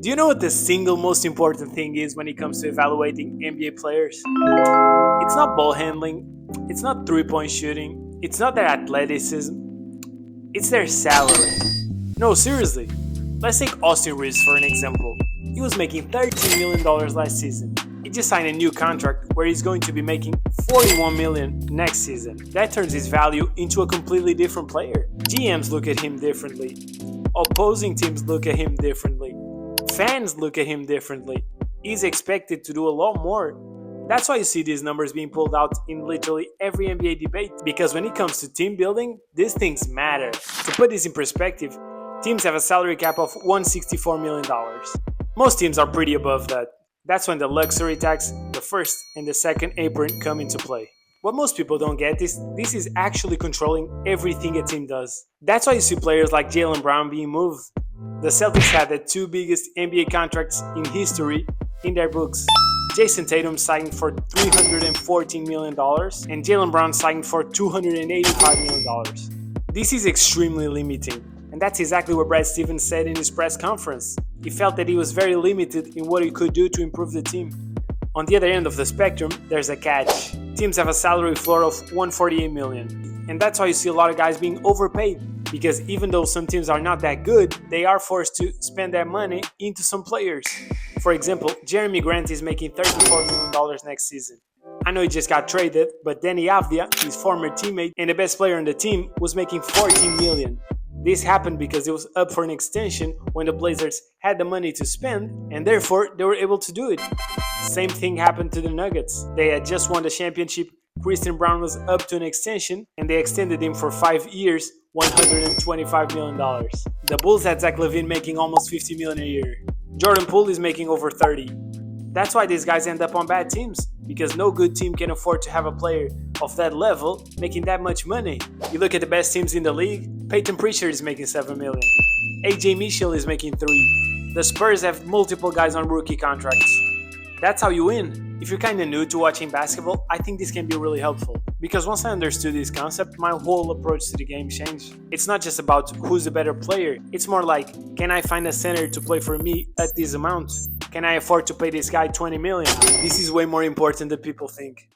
Do you know what the single most important thing is when it comes to evaluating NBA players? It's not ball handling, it's not three-point shooting, it's not their athleticism, it's their salary. No, seriously. Let's take Austin Reeves for an example. He was making $13 million last season. He just signed a new contract where he's going to be making $41 million next season. That turns his value into a completely different player. GMs look at him differently. Opposing teams look at him differently. Fans look at him differently. He's expected to do a lot more. That's why you see these numbers being pulled out in literally every NBA debate. Because when it comes to team building, these things matter. To put this in perspective, teams have a salary cap of $164 million. Most teams are pretty above that. That's when the luxury tax, the first and the second apron come into play. What most people don't get is this is actually controlling everything a team does. That's why you see players like Jaylen Brown being moved. The Celtics had the two biggest NBA contracts in history in their books. Jason Tatum signed for $314 million and Jaylen Brown signed for $285 million. This is extremely limiting, and that's exactly what Brad Stevens said in his press conference. He felt that he was very limited in what he could do to improve the team. On the other end of the spectrum, there's a catch. Teams have a salary floor of $148 million, and that's why you see a lot of guys being overpaid. Because even though some teams are not that good, they are forced to spend that money into some players. For example, Jeremy Grant is making $34 million next season. I know he just got traded, but Danny Avdia, his former teammate and the best player on the team, was making $14 million. This happened because it was up for an extension when the Blazers had the money to spend, and therefore they were able to do it. Same thing happened to the Nuggets. They had just won the championship, Christian Brown was up to an extension, and they extended him for 5 years, $125 million. The Bulls had Zach LaVine making almost $50 million a year. Jordan Poole is making over 30. That's why these guys end up on bad teams, because no good team can afford to have a player of that level making that much money. You look at the best teams in the league, Peyton Pritchard is making $7 million. AJ Mitchell is making $3. The Spurs have multiple guys on rookie contracts. That's how you win. If you're kind of new to watching basketball, I think this can be really helpful. Because once I understood this concept, my whole approach to the game changed. It's not just about who's a better player. It's more like, can I find a center to play for me at this amount? Can I afford to pay this guy $20 million? This is way more important than people think.